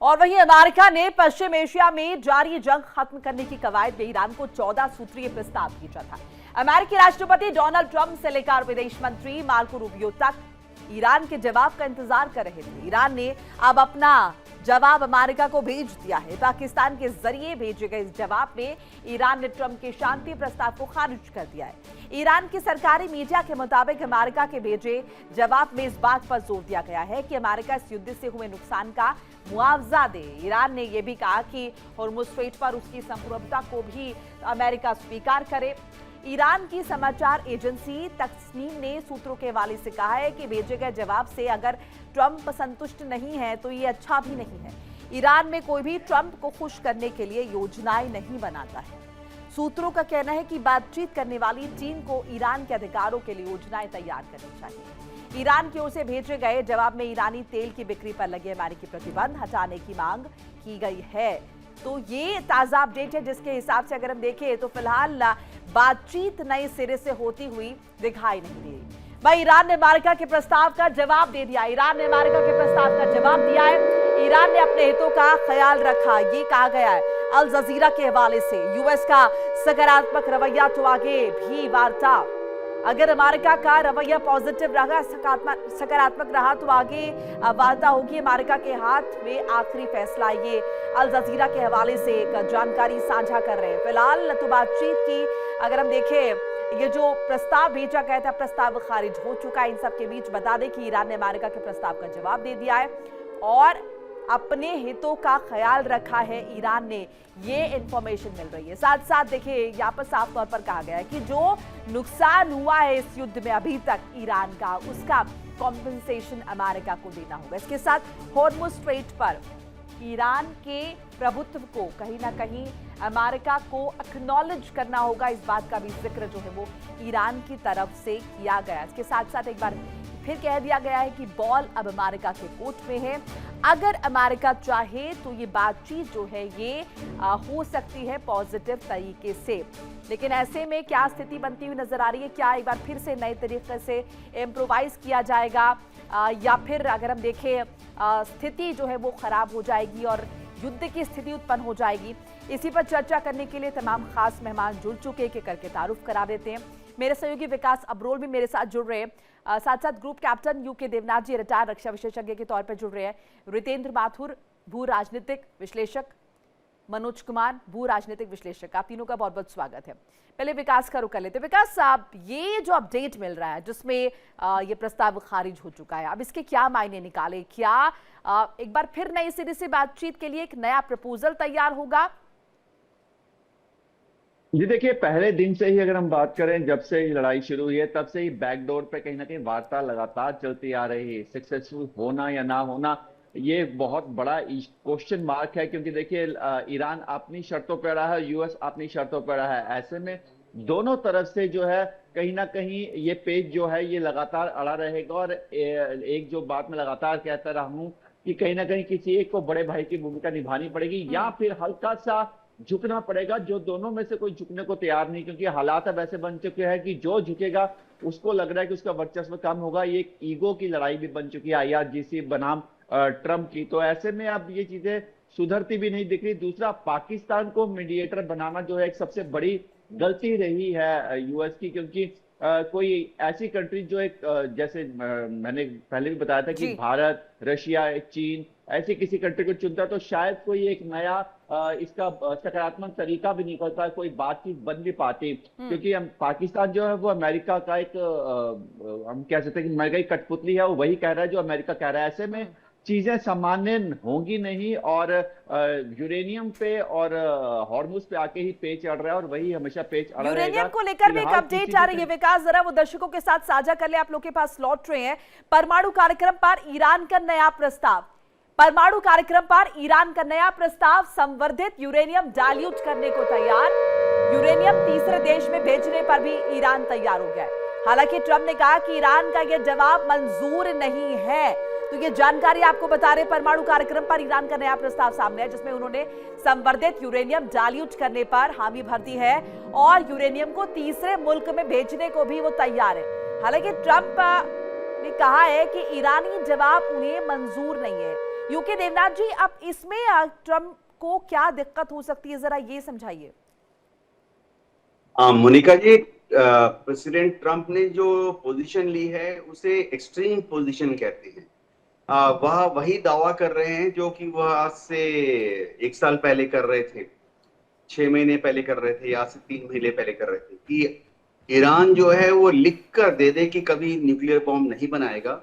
और वहीं अमेरिका ने पश्चिम एशिया में जारी जंग खत्म करने की कवायद में ईरान को 14 सूत्रीय प्रस्ताव भेजा था। अमेरिकी राष्ट्रपति डोनाल्ड ट्रंप से लेकर विदेश मंत्री मार्को रूबियो तक ईरान के जवाब का इंतजार कर रहे थे। ईरान ने अब अपना जवाब अमेरिका को भेज दिया है। पाकिस्तान के जरिए भेजे गए इस जवाब में ईरान ने ट्रंप के शांति प्रस्ताव को खारिज कर दिया है। ईरान की सरकारी मीडिया के मुताबिक अमेरिका के भेजे जवाब में इस बात पर जोर दिया गया है कि अमेरिका इस युद्ध से हुए नुकसान का मुआवजा दे। ईरान ने यह भी कहा कि हॉर्मुज़ स्ट्रेट पर उसकी संप्रभुता को भी अमेरिका स्वीकार करे। ईरान की समाचार एजेंसी तस्नीम ने सूत्रों के हवाले से कहा है कि भेजे गए जवाब से अगर ट्रंप संतुष्ट नहीं है तो ये अच्छा भी नहीं है। ईरान में कोई भी ट्रंप को खुश करने के लिए योजनाएं नहीं बनाता है। सूत्रों का कहना है कि बातचीत करने वाली चीन को ईरान के अधिकारों के लिए योजनाएं तैयार करनी चाहिए। ईरान की ओर से भेजे गए जवाब में ईरानी तेल की बिक्री पर लगे अमेरिकी प्रतिबंध हटाने की मांग की गई है। तो ये ताजा अपडेट है, जिसके हिसाब से अगर हम देखें तो फिलहाल बातचीत नए सिरे से होती हुई दिखाई नहीं दे रही। भाई ईरान ने अमेरिका के प्रस्ताव का जवाब दे दिया। ईरान ने अमेरिका के प्रस्ताव का जवाब दिया है। ईरान ने अपने हितों का ख्याल रखा, ये कहा गया है अल जजीरा के हवाले से। यूएस का सकारात्मक रवैया तो आगे भी वार्ता। अगर अमेरिका का रवैया पॉजिटिव रहा, सकारात्मक रहा तो आगे वार्ता होगी। अमेरिका के हाथ में आखिरी फैसला, ये अल जजीरा के हवाले से एक जानकारी साझा कर रहे हैं। फिलहाल तो बातचीत की अगर हम देखें, ये जो प्रस्ताव भेजा गया था प्रस्ताव खारिज हो चुका है। इन सब के बीच बता दें कि ईरान ने अमेरिका के प्रस्ताव का जवाब दे दिया है और अपने हितों का ख्याल रखा है ईरान ने, ये इंफॉर्मेशन मिल रही है। साथ साथ देखिए यहाँ पर साफ तौर पर कहा गया है कि जो नुकसान हुआ है इस युद्ध में अभी तक ईरान का, उसका कॉम्पेंसेशन अमेरिका को देना होगा। इसके साथ हॉर्मुज़ स्ट्रेट पर ईरान के प्रभुत्व को कहीं ना कहीं अमेरिका को एक्नॉलेज करना होगा। इस बात का भी जिक्र जो है वो ईरान की तरफ से किया गया। इसके साथ साथ एक बार फिर कह दिया गया है कि बॉल अब अमेरिका के कोर्ट में है। अगर अमेरिका चाहे तो ये बातचीत जो है ये हो सकती है पॉजिटिव तरीके से। लेकिन ऐसे में क्या स्थिति बनती हुई नजर आ रही है? क्या एक बार फिर से नए तरीके से इम्प्रोवाइज किया जाएगा या फिर अगर हम देखें स्थिति जो है वो खराब हो जाएगी और युद्ध की स्थिति उत्पन्न हो जाएगी? इसी पर चर्चा करने के लिए तमाम खास मेहमान जुड़ चुके हैं। करके तारुफ करा देते हैं। मेरे सहयोगी विकास अब्रोल भी मेरे साथ जुड़ रहे हैं। साथ साथ ग्रुप कैप्टन यूके देवनाथ जी रिटायर्ड रक्षा विशेषज्ञ के तौर पर जुड़ रहे हैं। रितेंद्र माथुर भू राजनीतिक विश्लेषक, मनोज कुमार भू राजनीतिक विश्लेषक, आप तीनों का बहुत बहुत स्वागत है। पहले विकास का रुख कर लेते हैं। विकास साहब, ये जो अपडेट मिल रहा है जिसमें ये प्रस्ताव खारिज हो चुका है, अब इसके क्या मायने निकाले? क्या एक बार फिर नए सिरे से बातचीत के लिए एक नया प्रपोजल तैयार होगा? जी देखिए, पहले दिन से ही अगर हम बात करें, जब से लड़ाई शुरू हुई है तब से ही बैकडोर पे कहीं ना कहीं वार्ता लगातार चलती आ रही है। सक्सेसफुल होना या ना होना ये बहुत बड़ा क्वेश्चन मार्क है, क्योंकि देखिए ईरान अपनी शर्तों पर रहा है, यूएस अपनी शर्तों पर रहा है। ऐसे में दोनों तरफ से जो है कहीं ना कहीं ये पेच जो है ये लगातार अड़ा रहेगा। और एक जो बात मैं लगातार कहता रहा हूं कि कहीं ना कहीं किसी एक को बड़े भाई की भूमिका निभानी पड़ेगी या फिर हल्का सा झुकना पड़ेगा, जो दोनों में से कोई झुकने को तैयार नहीं, क्योंकि हालात अब ऐसे बन चुके हैं कि जो झुकेगा उसको लग रहा है कि उसका वर्चस्व कम होगा। ये एक ईगो की लड़ाई भी बन चुकी है आईआरजीसी बनाम ट्रंप की। तो ऐसे में अब ये चीजें सुधरती भी नहीं दिख रही। दूसरा, पाकिस्तान को मीडिएटर बनाना जो है एक सबसे बड़ी गलती रही है यूएस की, क्योंकि कोई ऐसी कंट्री जो एक जैसे मैंने पहले भी बताया था कि भारत, रशिया, चीन ऐसी किसी कंट्री को चुनता तो शायद कोई एक नया इसका सकारात्मक तरीका भी निकलता, कोई बातचीत बन भी पाती। क्योंकि हम पाकिस्तान जो है वो अमेरिका का एक हम कह सकते हैं कि अमेरिका की कठपुतली है, वो वही कह रहा है जो अमेरिका कह रहा है। ऐसे में चीजें सामान्य होंगी नहीं और यूरेनियम पे और हॉर्मुज़ पे आके ही पेच अड़ रहा है और वही हमेशा पेच अड़ा रहेगा। यूरेनियम को लेकर भी एक अपडेट आ रही है। विकास, जरा वो दर्शकों के साथ साझा कर ले, आप लोग के पास लौट रहे हैं। परमाणु कार्यक्रम पर ईरान का नया प्रस्ताव, परमाणु कार्यक्रम पर ईरान का नया प्रस्ताव, संवर्धित यूरेनियम डाइल्यूट करने को तैयार। यूरेनियम तीसरे देश में भेजने पर भी ईरान तैयार हो गया है। हालांकि ट्रंप ने कहा कि ईरान का यह जवाब मंजूर नहीं है। तो ये जानकारी आपको बता रहे, परमाणु कार्यक्रम पर ईरान का नया प्रस्ताव सामने है जिसमें उन्होंने संवर्धित यूरेनियम डाइल्यूट करने पर हामी भर दी है और यूरेनियम को तीसरे मुल्क में भेजने को भी वो तैयार है। हालांकि ट्रंप ने कहा है कि ईरानी जवाब उन्हें मंजूर नहीं है। यूके देवनाथ जी, अब इसमें ट्रंप को क्या दिक्कत हो सकती है, जरा ये समझाइए। मोनिका जी, प्रेसिडेंट ट्रंप ने जो पोजीशन ली है उसे एक्सट्रीम पोजीशन कहते हैं। वह वही दावा कर रहे हैं जो कि वह आज से 1 साल पहले कर रहे थे, 6 महीने पहले कर रहे थे, या आज से 3 महीने पहले कर रहे थे कि ईरान जो है वो लिख कर दे दे कि कभी न्यूक्लियर बॉम्ब नहीं बनाएगा।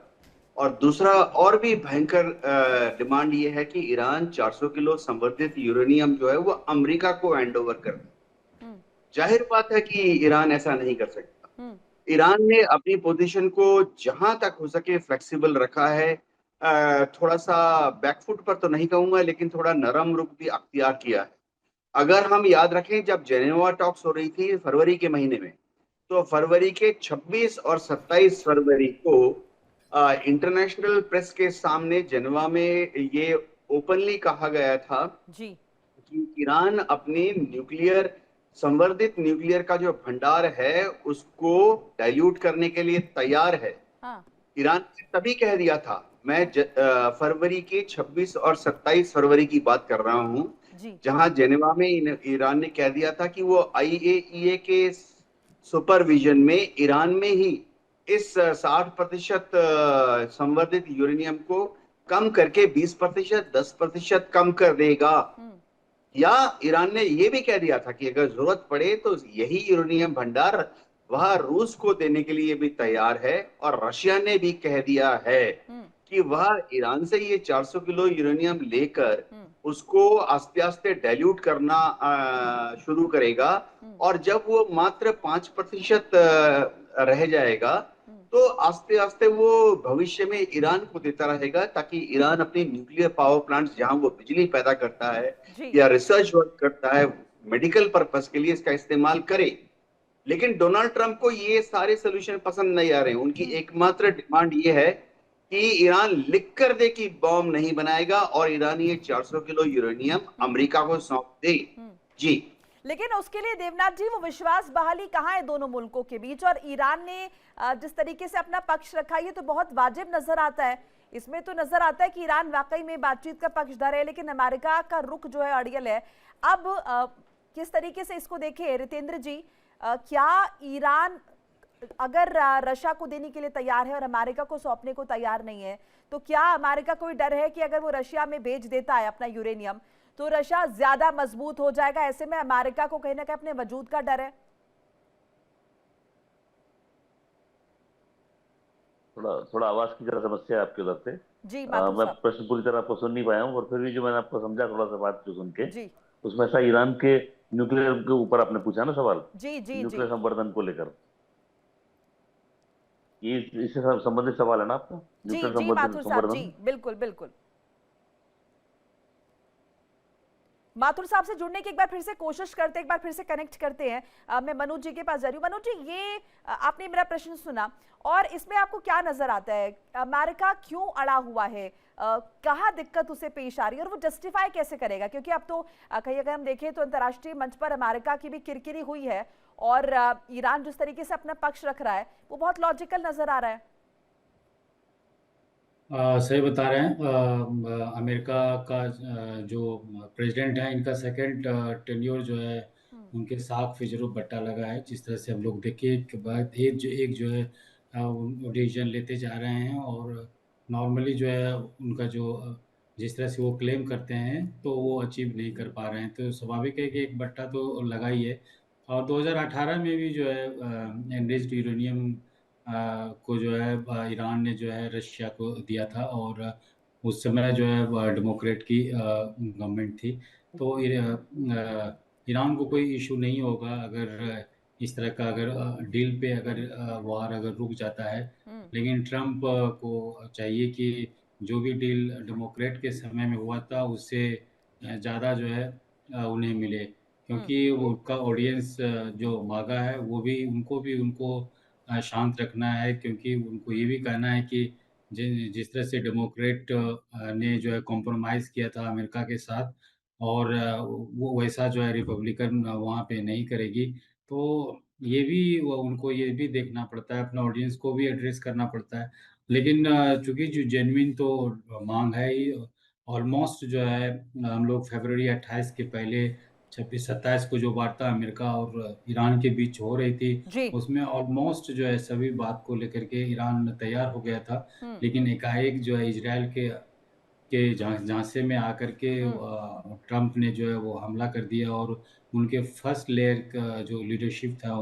और दूसरा और भी भयंकर डिमांड ये है कि ईरान 400 किलो संवर्धित यूरेनियम जो है वो अमेरिका को हैंड ओवर कर दे। हम्म। जाहिर बात है कि ईरान ऐसा नहीं कर सकता। हम्म। ईरान ने अपनी पोजीशन को जहां तक हो सके फ्लेक्सिबल रखा है। थोड़ा सा बैकफुट पर तो नहीं कहूंगा, लेकिन थोड़ा नरम रुख भी अख्तियार किया है। अगर हम याद रखें, जब जेनेवा टॉक्स हो रही थी फरवरी के महीने में, तो फरवरी के 26 और 27 फरवरी को इंटरनेशनल प्रेस के सामने जेनेवा में ये ओपनली कहा गया था जी। कि ईरान अपने न्यूक्लियर संवर्धित न्यूक्लियर का जो भंडार है उसको डाइल्यूट करने के लिए तैयार है। हाँ। ईरान ने तभी कह दिया था। मैं फरवरी के 26 और 27 फरवरी की बात कर रहा हूं, जी। जहां जेनेवा में ईरान ने कह दिया था कि वो आईएईए के सुपरविजन में ईरान में ही इस 60% संवर्धित यूरेनियम को कम करके 20%, 10% कम कर देगा। या ईरान ने यह भी कह दिया था कि अगर जरूरत पड़े तो यही यूरेनियम भंडार वह रूस को देने के लिए भी तैयार है। और रशिया ने भी कह दिया है कि वह ईरान से ये 400 किलो यूरेनियम लेकर उसको आस्ते आस्ते डाइल्यूट करना शुरू करेगा। और जब वो मात्र 5% रह जाएगा तो आस्ते आस्ते वो भविष्य में ईरान को देता रहेगा, ताकि ईरान अपनी न्यूक्लियर पावर प्लांट्स जहां वो बिजली पैदा करता है जी। या रिसर्च वर्क करता है, मेडिकल पर्पस के लिए इसका इस्तेमाल करे। लेकिन डोनाल्ड ट्रंप को ये सारे सोल्यूशन पसंद नहीं आ रहे हैं। उनकी एकमात्र डिमांड ये है कि ईरान लिख कर दे कि बॉम्ब नहीं बनाएगा और ईरान ये 400 किलो यूरेनियम अमेरिका को सौंप दे। जी। लेकिन उसके लिए देवनाथ जी वो विश्वास बहाली कहाँ है दोनों मुल्कों के बीच? और ईरान ने जिस तरीके से अपना पक्ष रखा, ये तो बहुत वाजिब नजर आता है। इसमें तो नजर आता है कि ईरान वाकई में बातचीत का पक्षधर है, लेकिन अमेरिका का रुख जो है अड़ियल है। अब किस तरीके से इसको देखें रितेंद्र जी? क्या ईरान अगर रशिया को देने के लिए तैयार है और अमेरिका को सौंपने को तैयार नहीं है, तो क्या अमेरिका को डर है कि अगर वो रशिया में भेज देता है अपना यूरेनियम तो रशिया ज्यादा मजबूत हो जाएगा? ऐसे में अमेरिका को कहीं ना कहीं अपने वजूद का डर है। थोड़ा थोड़ा आवाज की जरा समस्या है आपके उधर से। जी माथुर मैं साहब। प्रश्न पूरी तरह आपको सुन नहीं पाया हूँ, और फिर भी जो मैंने आपको समझा थोड़ा सा बात जो सुन के, जी उसमें ऐसा ईरान के न्यूक्लियर के ऊपर आपने पूछा ना सवाल, जी जी न्यूक्लियर जी संवर्धन को लेकर, ये इससे संबंधित सवाल है ना आपका? जी न्यूक्लियर जी संवर्धन माथुर साहब, जी संवर्धन बिल्कुल बिल्कुल। माथुर साहब से जुड़ने की एक बार फिर से कोशिश करते हैं, एक बार फिर से कनेक्ट करते हैं। मैं मनोज जी के पास जा रही हूँ। मनोज जी, ये आपने मेरा प्रश्न सुना और इसमें आपको क्या नजर आता है? अमेरिका क्यों अड़ा हुआ है? कहाँ दिक्कत उसे पेश आ रही है और वो जस्टिफाई कैसे करेगा? क्योंकि अब तो कहीं अगर हम देखें तो अंतर्राष्ट्रीय मंच पर अमेरिका की भी किरकिरी हुई है और ईरान जिस तरीके से अपना पक्ष रख रहा है वो बहुत लॉजिकल नजर आ रहा है। सही बता रहे हैं। अमेरिका का जो प्रेसिडेंट है, इनका सेकंड टेन्योर जो है, उनके साख पे जरूर बट्टा लगा है। जिस तरह से हम लोग देखिए के बाद एक जो है वो डिसीजन लेते जा रहे हैं, और नॉर्मली जो है उनका जो जिस तरह से वो क्लेम करते हैं तो वो अचीव नहीं कर पा रहे हैं। तो स्वाभाविक है कि एक बट्टा तो लगा ही है। और 2018 में भी जो है एनरिच्ड यूरेनियम को जो है ईरान ने जो है रशिया को दिया था, और उस समय जो है डेमोक्रेट की गवर्नमेंट थी। तो ईरान को कोई इशू नहीं होगा अगर इस तरह का अगर डील पे अगर वार अगर रुक जाता है। लेकिन ट्रम्प को चाहिए कि जो भी डील डेमोक्रेट के समय में हुआ था उससे ज़्यादा जो है उन्हें मिले, क्योंकि उनका ऑडियंस जो मागा है वो भी उनको शांत रखना है। क्योंकि उनको ये भी कहना है कि जिस तरह से डेमोक्रेट ने जो है कॉम्प्रोमाइज़ किया था अमेरिका के साथ, और वो वैसा जो है रिपब्लिकन वहाँ पे नहीं करेगी। तो ये भी उनको ये भी देखना पड़ता है, अपना ऑडियंस को भी एड्रेस करना पड़ता है। लेकिन चूँकि जो जेन्युइन तो माँग है ही, ऑलमोस्ट जो है हम लोग फरवरी 28 के पहले 26-27 को जो वार्ता अमेरिका और ईरान के बीच हो रही थी, जी। उसमें ऑलमोस्ट जो है सभी बात को लेकर के ईरान तैयार हो गया था। हम्म। लेकिन एकाएक जो है इजराइल के झांसे में आकर के ट्रंप ने जो है वो हमला कर दिया और उनके फर्स्ट लेयर का जो लीडरशिप था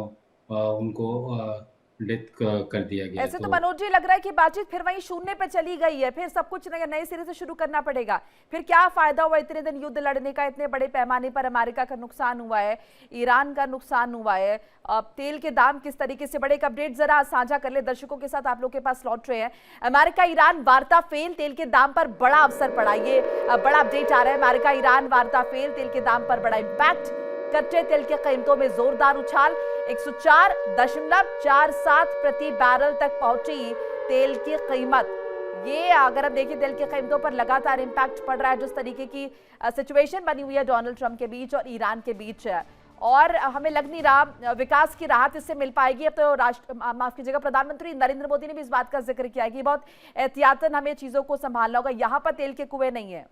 उनको डेथ कर दिया गया। ऐसे तो तो मनोज जी लग रहा है कि बातचीत फिर वहीं शून्य पे चली गई है, फिर सब कुछ नए सिरे से शुरू करना पड़ेगा। फिर क्या फायदा हुआ इतने दिन युद्ध लड़ने का? इतने बड़े पैमाने पर अमेरिका का नुकसान हुआ है, ईरान का नुकसान हुआ है, अब तेल के दाम किस तरीके से बढ़े? एक अपडेट जरा साझा कर ले दर्शकों के साथ, आप लोग के पास लौट रहे हैं। अमेरिका ईरान वार्ता फेल, तेल के दाम पर बड़ा अवसर पड़ा। ये बड़ा अपडेट आ रहा है, अमेरिका ईरान वार्ता फेल, तेल के दाम पर बड़ा इंपैक्ट। कच्चे तेल की कीमतों में जोरदार उछाल, 104.47 प्रति बैरल तक पहुंची तेल की कीमत। ये अगर हम देखिए तेल की कीमतों पर लगातार इंपैक्ट पड़ रहा है, जिस तरीके की सिचुएशन बनी हुई है डोनाल्ड ट्रंप के बीच और ईरान के बीच, और हमें लग नहीं रहा विकास की राहत इससे मिल पाएगी। अब तो माफ कीजिएगा, प्रधानमंत्री नरेंद्र मोदी ने भी इस बात का जिक्र किया है कि बहुत एहतियातन हमें चीजों को संभालना होगा, यहाँ पर तेल के कुएं नहीं है।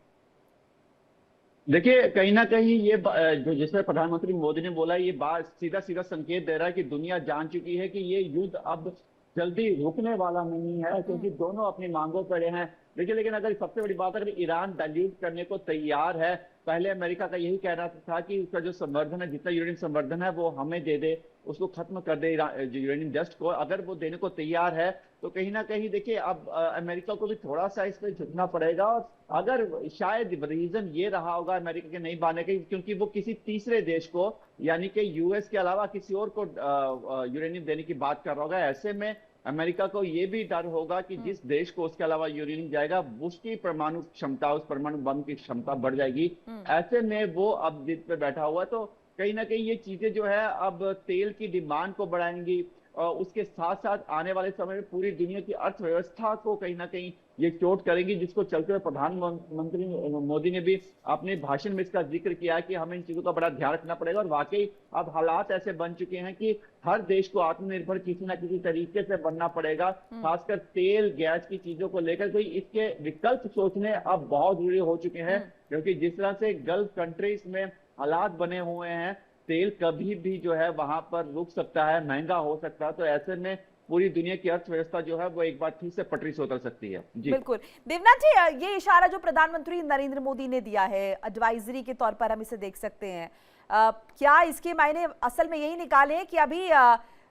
देखिए, कहीं ना कहीं ये जो जिसमें प्रधानमंत्री मोदी ने बोला, ये बात सीधा सीधा संकेत दे रहा है कि दुनिया जान चुकी है कि ये युद्ध अब जल्दी रुकने वाला नहीं है, क्योंकि दोनों अपनी मांगों पर हैं। देखिए, लेकिन अगर सबसे बड़ी बात, अगर ईरान डाइल्यूट करने को तैयार है, पहले अमेरिका का यही कहना था कि उसका जो संवर्धन है, जितना यूरेनियम संवर्धन है वो हमें दे दे, उसको खत्म कर दे यूरेनियम डस्ट को। अगर वो देने को तैयार है तो कहीं ना कहीं देखिए अब अमेरिका को भी थोड़ा सा इस पर झुकना पड़ेगा। और अगर शायद रीजन ये रहा होगा अमेरिका के नहीं मानने के, क्योंकि वो किसी तीसरे देश को यानी कि यूएस के अलावा किसी और को यूरेनियम देने की बात कर रहा होगा, ऐसे में अमेरिका को ये भी डर होगा कि जिस देश को उसके अलावा यूरेनियम जाएगा उसकी परमाणु क्षमता, उस परमाणु बम की क्षमता बढ़ जाएगी। ऐसे में वो अब जिद पे बैठा हुआ है। तो कहीं ना कहीं ये चीजें जो है अब तेल की डिमांड को बढ़ाएंगी और उसके साथ साथ आने वाले समय में पूरी दुनिया की अर्थव्यवस्था को कहीं ना कहीं ये चोट करेंगी, जिसको चलते हुए प्रधानमंत्री मोदी ने भी अपने भाषण में इसका जिक्र किया कि हमें इन चीजों का बड़ा ध्यान रखना पड़ेगा। और वाकई अब हालात ऐसे बन चुके हैं कि हर देश को आत्मनिर्भर किसी ना किसी तरीके से बनना पड़ेगा, खासकर तेल गैस की चीजों को लेकर। तो इसके विकल्प सोचने अब बहुत जरूरी हो चुके हैं, क्योंकि जिस तरह से गल्फ कंट्रीज में हालात बने हुए हैं, तेल कभी भी जो है वहां पर रुक सकता है, महंगा हो सकता है। तो ऐसे में पूरी दुनिया की अर्थव्यवस्था जो है वो एक बार फिर से पटरी से उतर सकती है। जी बिल्कुल देवनाथ जी, ये इशारा जो प्रधानमंत्री नरेंद्र मोदी ने दिया है, एडवाइजरी के तौर पर हम इसे देख सकते हैं, क्या इसके मायने असल में यही निकाले हैं कि अभी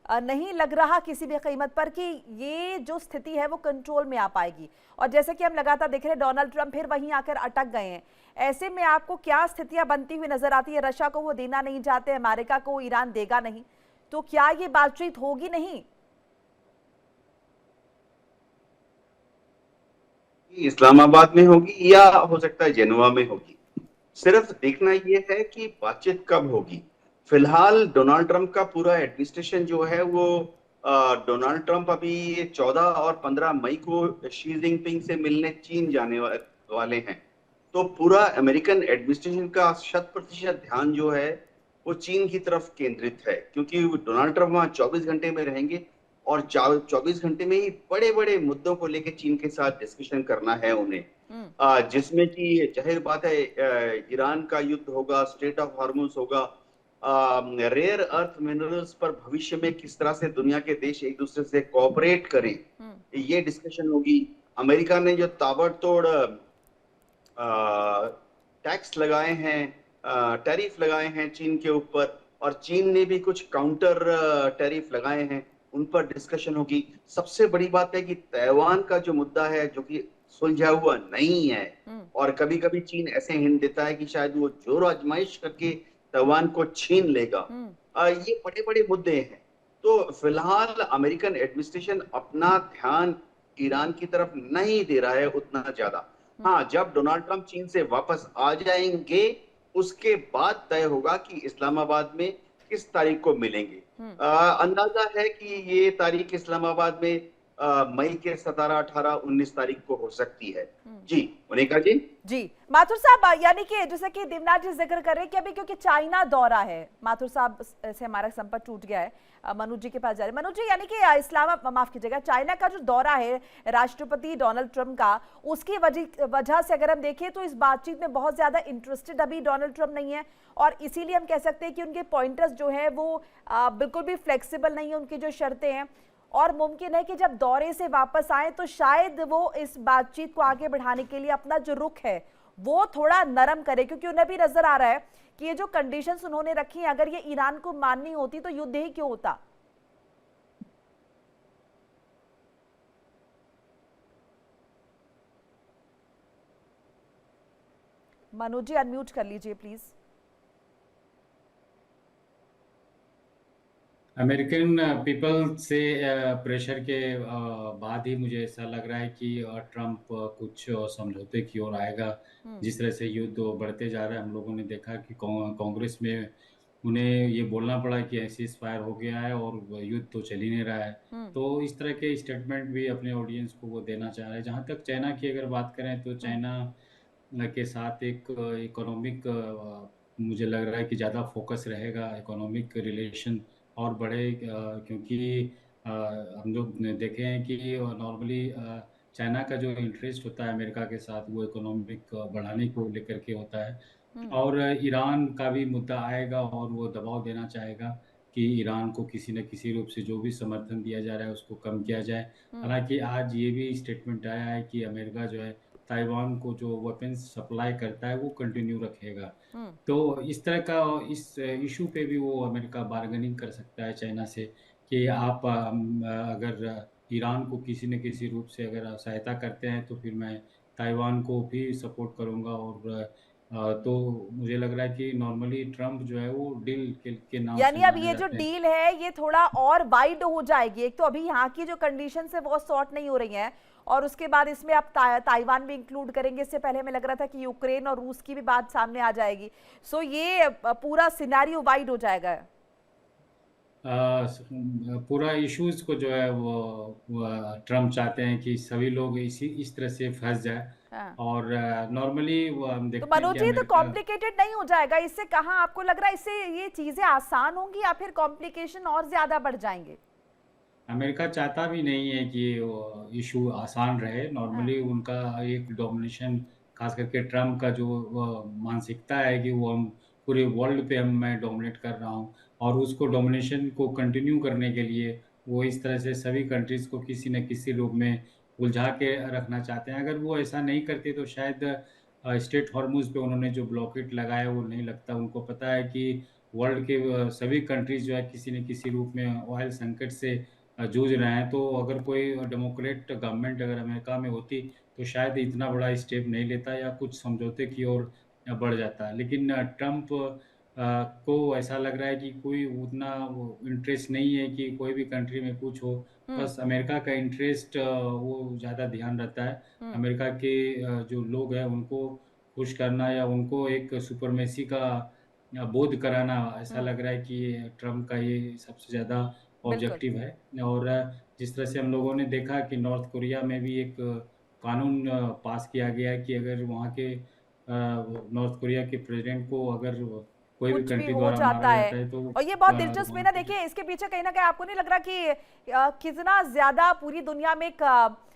नहीं लग रहा किसी भी कीमत पर कि ये जो स्थिति है वो कंट्रोल में आ पाएगी? और जैसे कि हम लगातार देख रहे हैं डोनाल्ड ट्रंप फिर वहीं आकर अटक गए हैं, ऐसे में आपको क्या स्थितियां बनती हुई नजर आती है? रशिया को वो देना नहीं चाहते, अमेरिका को ईरान देगा नहीं, तो क्या ये बातचीत होगी नहीं? इस्लामाबाद में होगी या हो सकता है जेनेवा में होगी। सिर्फ देखना यह है कि बातचीत कब होगी। फिलहाल डोनाल्ड ट्रंप का पूरा एडमिनिस्ट्रेशन जो है वो डोनाल्ड ट्रंप अभी 14 और 15 मई को शी जिनपिंग से मिलने चीन जाने वाले हैं। तो पूरा अमेरिकन एडमिनिस्ट्रेशन का 100% ध्यान जो है वो चीन की तरफ केंद्रित है, क्योंकि डोनाल्ड ट्रंप वहां 24 घंटे में रहेंगे और 24 घंटे में ही बड़े बड़े मुद्दों को लेकर चीन के साथ डिस्कशन करना है उन्हें, जिसमें कि जाहिर बात है ईरान का युद्ध होगा, स्ट्रेट ऑफ हार्मुज होगा, रेयर अर्थ मिनरल्स पर भविष्य में किस तरह से दुनिया के देश एक दूसरे से कोऑपरेट करें, ये डिस्कशन होगी। अमेरिका ने जो ताबड़तोड़ टैक्स लगाए हैं, टैरिफ लगाए हैं चीन के ऊपर, और चीन ने भी कुछ काउंटर टैरिफ लगाए हैं, उन पर डिस्कशन होगी। सबसे बड़ी बात है कि ताइवान का जो मुद्दा है जो कि सुलझा हुआ नहीं है, और कभी कभी चीन ऐसे हिंट देता है कि शायद वो जोर आजमाइश करके ताइवान को छीन लेगा। ये बड़े बड़े मुद्दे हैं। तो फिलहाल अमेरिकन एडमिनिस्ट्रेशन अपना ध्यान ईरान की तरफ नहीं दे रहा है उतना ज्यादा। हाँ, जब डोनाल्ड ट्रंप चीन से वापस आ जाएंगे उसके बाद तय होगा कि इस्लामाबाद में किस तारीख को मिलेंगे। अंदाजा है कि ये तारीख इस्लामाबाद में मई के 17, 18, 19 तारीख को हो सकती है। जी मोनिका जी। जी माथुर साहब, यानी कि जैसे कि दिवनाथ जी जिक्र कर रहे हैं कि अभी क्योंकि चाइना दौरा है, माथुर साहब से हमारा संपर्क टूट गया है, मनोज जी के पास जा रहे हैं। मनोज जी, यानी कि माफ कीजिएगा, चाइना का जो दौरा है राष्ट्रपति डोनाल्ड ट्रंप का, उसकी वजह से अगर हम देखें तो इस बातचीत में बहुत ज्यादा इंटरेस्टेड अभी डोनाल्ड ट्रंप नहीं है, और इसीलिए हम कह सकते हैं कि उनके पॉइंटर्स जो है वो बिल्कुल भी फ्लेक्सिबल नहीं है, उनकी जो शर्तें हैं, और मुमकिन है कि जब दौरे से वापस आए तो शायद वो इस बातचीत को आगे बढ़ाने के लिए अपना जो रुख है वो थोड़ा नरम करे, क्योंकि उन्हें भी नजर आ रहा है कि ये जो कंडीशंस उन्होंने रखी हैं, अगर ये ईरान को माननी होती तो युद्ध ही क्यों होता। मनोज जी अनम्यूट कर लीजिए प्लीज। अमेरिकन पीपल से प्रेशर के बाद ही मुझे ऐसा लग रहा है कि ट्रंप कुछ समझौते की ओर आएगा। जिस तरह से युद्ध बढ़ते जा रहा है, हम लोगों ने देखा कि कांग्रेस में उन्हें ये बोलना पड़ा कि सीज फायर हो गया है और युद्ध तो चल ही नहीं रहा है। तो इस तरह के स्टेटमेंट भी अपने ऑडियंस को वो देना चाह रहे हैं। जहाँ तक चाइना की अगर बात करें तो चाइना के साथ एक इकोनॉमिक मुझे लग रहा है कि ज़्यादा फोकस रहेगा, इकोनॉमिक रिलेशन और बढ़े, क्योंकि हम लोग देखे हैं कि नॉर्मली चाइना का जो इंटरेस्ट होता है अमेरिका के साथ वो इकोनॉमिक बढ़ाने को लेकर के होता है, और ईरान का भी मुद्दा आएगा और वो दबाव देना चाहेगा कि ईरान को किसी न किसी रूप से जो भी समर्थन दिया जा रहा है उसको कम किया जाए। हालांकि आज ये भी स्टेटमेंट आया है कि अमेरिका जो है ताइवान को जो वेपन्स सप्लाई करता है वो कंटिन्यू रखेगा। तो इस तरह का इस इशू पे भी वो अमेरिका बार्गेनिंग कर सकता है चाइना से कि आप अगर ईरान को किसी न किसी रूप से अगर सहायता करते हैं तो फिर मैं ताइवान को भी सपोर्ट करूंगा। और तो मुझे लग रहा है कि नॉर्मली ट्रंप जो है वो डील के नाम यानी से अब ये जो डील है ये थोड़ा और वाइड हो जाएगी। एक तो अभी यहाँ की जो कंडीशन है वो सॉर्ट नहीं हो रही हैं, और उसके बाद इसमें आप ताइवान भी इंक्लूड करेंगे। इससे पहले हमें लग रहा था कि यूक्रेन और रूस की भी बात सामने आ जाएगी। सो ये पूरा सिनेरियो वाइड हो जाएगा। पूरा इश्यूज को जो है वो ट्रम्प चाहते हैं कि सभी लोग इस तरह से फंस जाए। और नॉर्मली वो हम देखते हैं तो मनोज जी, तो कॉम्प्लिकेटेड नहीं हो जाएगा इससे? कहाँ आपको लग रहा है इससे ये चीजें आसान होंगी या फिर कॉम्प्लिकेशन और ज्यादा बढ़ जाएंगे? अमेरिका चाहता भी नहीं है कि इशू आसान रहे। नॉर्मली उनका एक डोमिनेशन, खास करके ट्रम्प का जो मानसिकता है कि वो हम पूरे वर्ल्ड पे मैं डोमिनेट कर रहा हूँ, और उसको डोमिनेशन को कंटिन्यू करने के लिए वो इस तरह से सभी कंट्रीज़ को किसी न किसी रूप में उलझा के रखना चाहते हैं। अगर वो ऐसा नहीं करते तो शायद स्ट्रेट हॉर्मुज़ पे उन्होंने जो ब्लॉकेट लगाया वो नहीं लगता। उनको पता है कि वर्ल्ड के सभी कंट्रीज़ जो है किसी न किसी रूप में ऑयल संकट से जूझ रहे हैं। तो अगर कोई डेमोक्रेट गवर्नमेंट अगर अमेरिका में होती तो शायद इतना बड़ा स्टेप नहीं लेता या कुछ समझौते की ओर बढ़ जाता। लेकिन ट्रम्प को ऐसा लग रहा है कि कोई उतना इंटरेस्ट नहीं है कि कोई भी कंट्री में कुछ हो। बस अमेरिका का इंटरेस्ट वो ज़्यादा ध्यान रहता है। अमेरिका के जो लोग हैं उनको खुश करना या उनको एक सुपरमेसी का बोध कराना, ऐसा लग रहा है कि ट्रम्प का ये सबसे ज़्यादा ऑब्जेक्टिव है। और जिस तरह से हम लोगों ने देखा कि नॉर्थ कोरिया में भी एक कानून पास किया गया है कि अगर वहाँ के नॉर्थ कोरिया के प्रेसिडेंट को अगर कोई भी कंट्री द्वारा मारा जाता है तो, और ये बहुत दिलचस्प है ना। देखिए इसके पीछे कहीं ना कहीं आपको नहीं लग रहा कि कितना ज्यादा पूरी दुनिया में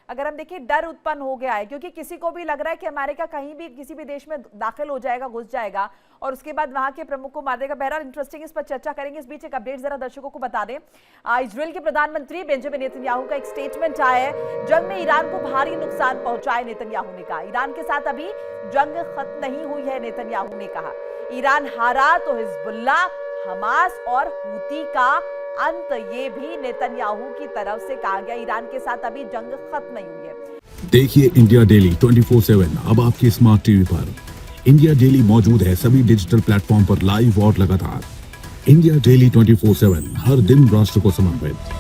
अगर हम देखिए डर उत्पन्न हो गया है, क्योंकि किसी को भी लग रहा है कि अमेरिका कहीं भी किसी भी देश में दाखिल हो जाएगा, घुस जाएगा और उसके बाद वहां के प्रमुख को मार देगा। बहरहाल इंटरेस्टिंग, इस पर चर्चा करेंगे। इस बीच एक अपडेट जरा दर्शकों को बता दें। इजराइल के प्रधानमंत्री बेंजामिन नेतन्याहू का एक स्टेटमेंट आया है। जंग में ईरान को भारी नुकसान पहुंचाए, नेतन्याहू ने कहा। ईरान के साथ अभी जंग खत्म नहीं हुई है, नेतन्याहू ने कहा। ईरान हारा तो हिजबुल्ला, हमास और हूती का अंत, ये भी नेतन्याहू की तरफ से कहा गया। ईरान के साथ अभी जंग खत्म नहीं हुई है। देखिए इंडिया डेली 24/7 अब आपके स्मार्ट टीवी पर। इंडिया डेली मौजूद है सभी डिजिटल प्लेटफॉर्म पर लाइव और लगातार। इंडिया डेली 24/7 हर दिन राष्ट्र को समर्पित।